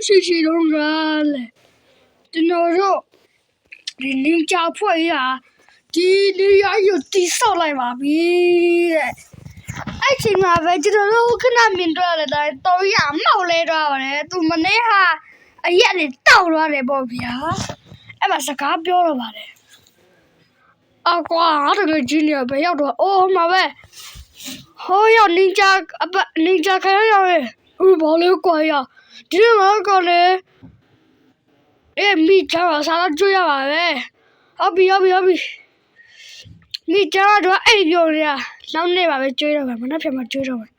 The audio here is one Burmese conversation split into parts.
ရှိတော့ကလေကျွန်တော်တို့ဒီနင်ကြောက်ဖွဲ့ရဒီနေရာကိုတိဆောက်လိုက်ပါပြီတဲ့အဲ့ချိန်မှာပဲကျွန်တော်တို့ခဏမြင်တော့လေတော့ရမောက်လဲတော့ပါတယ်သူမနေ့ဟာအရက်နဲ့တောက်သွားတယ်ပေါ့ဗျာအဲ့မှာစကားပြောတော့ပါတယ်အကွာတကယ်ကြီးနေပဲရောက်တော့အိုးမှာပဲဟိုရောက်နင်ကြာခရရောက်ရဲ့ဘာလို့ကွာရဒီမှာကလည်းမိချာစားတော့ကြွရပါပဲဟုတ်ပြီမိချာတော့အဲ့ပြောရနောက်နေ့ပါပဲကြွရတော့မယ်မနေ့ပြန်မှကြွရတော့မယ်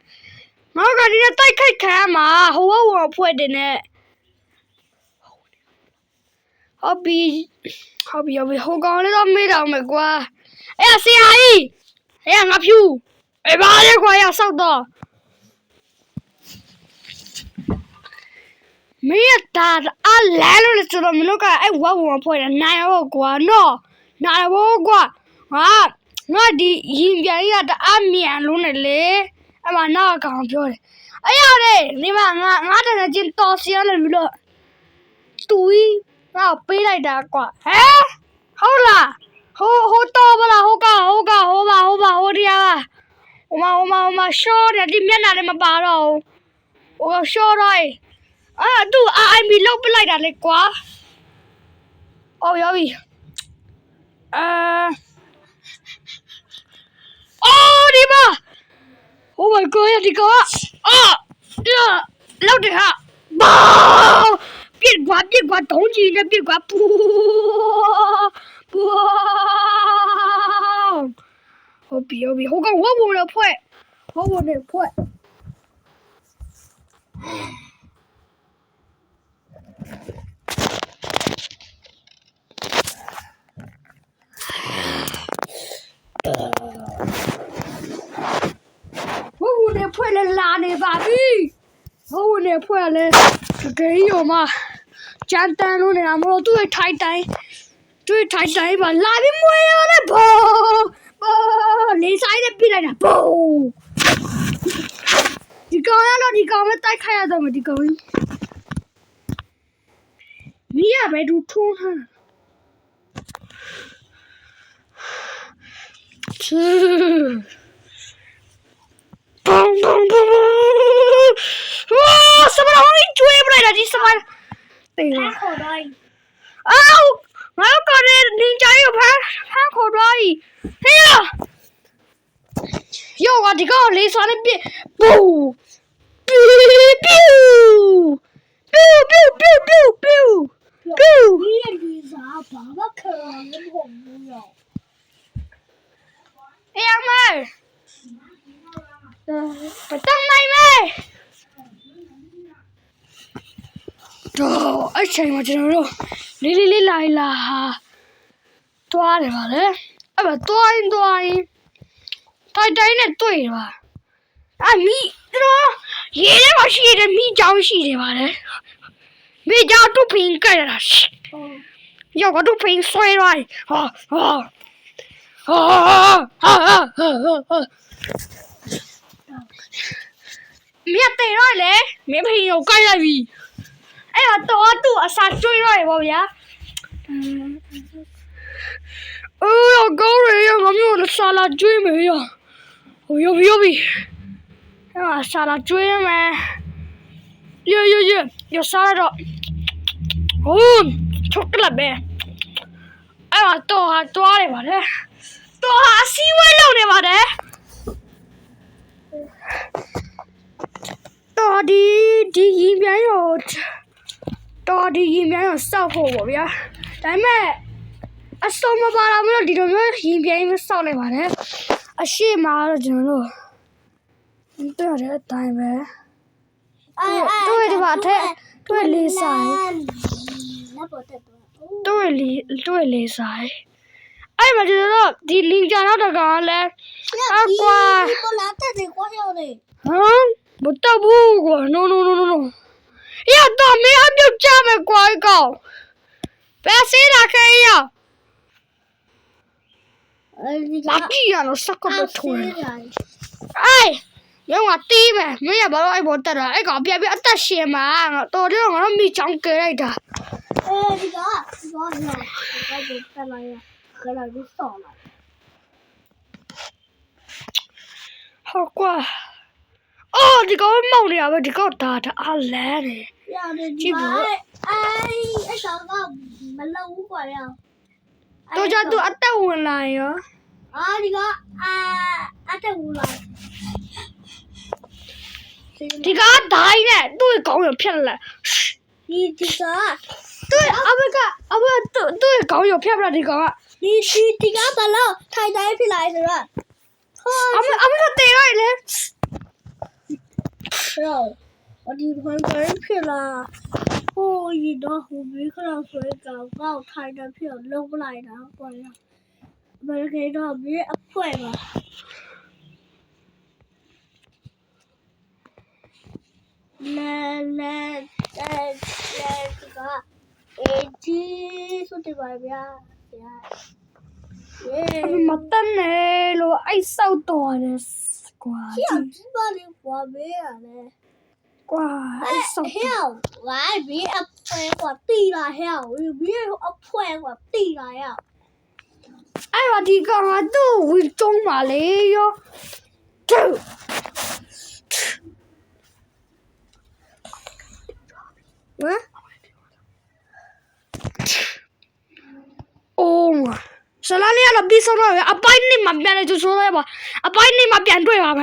ငါကဒီနဲ့တိုက်ခိုက်ခံရမှာဟိုဘဝဖွဲ့တယ်နဲ့ဟုတ်ပြီဟိုကောင်လေးတော့မေးတော့မယ်ကွာအဲ့ဆရာကြီးအဲ့ငါဖြူအဲ့ဘာလဲကွာရဆောက်တော့မင်းတာအလဲလို့ဆိုတော့မင်းတို့ကအဲ့ဝဝဖွဲ့တယ်နိုင်ရောကွာနော်နိုင်ဘောကွာငါဒီရင်ပြန်ရတအားမြန်လုံးနဲ့လေအဲ့မှာနောက်ကောင်ပြောတယ်အဲ့ရတယ်ဒီမှာငါတကယ်ချင်းတော်စီရလို့လို့တူကြီးငါပေးလိုက်တာကွာဟဲဟုတ်လားဟိုတော့ဗလားဟိုပါဟိုတရားဟိုမှာရှော့တယ်ဒီမျက်နှာလည်းမပါတော့ဟိုရှော့ရိုင်းသူIMB လောက်ပလိုက်တာလေကွာရောက်ပြီဒီမှာ Oh my god ဒီကောင်လောက်တယ်ဟာဘာပြစ်ကွာတုံးကြီးနဲ့ပြစ်ကွာပူဟုတ်ပြီဟိုကောင်ဝဝနဲ့ဖွဲ့ဖွဲ့လာနေပါပြီဟိုနေဖွဲ့လဲတကယ်ရောမကြမ်းတမ်းလို့နေတာမလို့သူ့ထိုင်တိုင်းပါလာပြီးမွေးရတယ်ဘောနေဆိုင်နဲ့ပြလိုက်တာဘောဒီကောင်ပဲတိုက်ခိုက်ရတော့မယ်ဒီကောင်မီးရပဲသူထုံးထား什么东西追不来了？你什么？对了。我要搞的人家有盘口袋，哎呀！要我这个雷刷的别，不你也雷刷，爸爸可能红了。哎呀妈！不当妹妹。တော့အဲ့ချိန်မှာကျွန်တော်တို့လေးလာတွားတယ်ပါလေအဲ့မှာတွားရင်တိုင်းနဲ့တွေ့တယ်ပါမီးတော့ရေးထဲမှာရှိတယ်မီးကြောင်ရှိတယ်ပါလေမီးကြောင်တူပင်ကြရတာရောကတူပင်ဆွဲရိုင်းမြတ်တယ်ရိုင်းလေမင်းဖေကိုကြိုက်လိုက်ပြီအဲ့တော့သူ့အစာကျွေးရတယ်ဗောဗျာကောင်းရငါမျိုးဆာလာကျွေးမယ်ရရောက်ပြီအဲ့ဆာလာကျွေးမယ်ရစားတော့ချုပ်ကလပဲအဲ့တော့တွားတယ်ဗါလေတော့အစည်းဝဲလုပ်နေပါတယ်တော့ဒီရင်ပြန်ရောတော်ဒီရင်ပြန်ရောစောက်ဖို့ပေါ့ဗျာဒါပေမဲ့အစုံမပါလာမလို့ဒီလိုမျိုးရင်ပြန်မစောက်လိုက်ပါနဲ့အရှိမတော့ကျွန်တော်တို့တွေ့ရတဲ့အတိုင်းပဲတွေ့ဒီမှာတွေ့လေးဆိုင်တွေ့လေးဆိုင်အဲ့မှာကျွန်တော်တို့ဒီလင်ဂျာတော့တကောင်လဲကွာ不拿带点光耀的မတော့ဘူးကွာ no ရတော့မင်းအပြုတ်ကြမယ်ကွာကောင်ဘယ်စေးလာခဲ့ရလာကြည့်ရတော့စက်ကပ်ထွန်း ရုံးကတီးမယ်မင်းကဘာလို့အဲ့ပေါ်တက်တာအဲ့ကောင်ပြပြအသက်ရှင်မှာတော်တယ်ငါတို့မိချောင်းကဲလိုက်တာ ဒီကတက်လာရခလာပြီးစော်လာ ဟုတ်ကွာအော်ဒီကောင်မောင်နေရပဲဒီကောင်ဒါအားလဲနေ ရတယ်ဒီကအဲ့ဆောင်ကမလုံဘူးကွာရ တော့ကြသူအသက်ဝင်လာရော ဒီကအတက်ဘူးလား ဒီကဒိုင်းနဲ့သူ့ကောင်းရဖြတ်လာ ဒီက သူ့အဘသူ့ကောင်းရဖြတ်လာဒီကောင်က ဒီကဘာလို့ထိုင်တိုင်းဖြစ်လာဆိုတော့ အမကတေးလိုက်လေ တော့ဒီထိုင်တိုင်းဖြစ်လာဟိုရတော့ဟိုဘေးခလောက်ဆိုရင်ကောက်ထိုင်တိုင်းဖြစ်လုံးပလိုက်တာကွာရဘယ်ကေတော့ဘေးအဖွဲပါလဲဒီဆိုတဲ့ပါဗျာမတန်နဲ့လို့အိုက်ဆောက်တော်တယ်ကွာ ဒီပါလေကွာဘေးရလဲ ကွာအိုက်ဆောက် ဟဲ့ဝိုင်းဘေးအဖွဲကွာတီလာဟဲ့ဘေးအဖွဲကွာတီလာရ အဲ့တော့ဒီကောင်ကသူ့ဝင်ကျုံးပါလေရောတူဟမ် အိုးဆလာလေးကတော့ပြီးဆုံးတော့အပိုင်းနေမှာပြန်လေကျဆိုးရပါအပိုင်းနေမှာပြန်တွေ့ပါ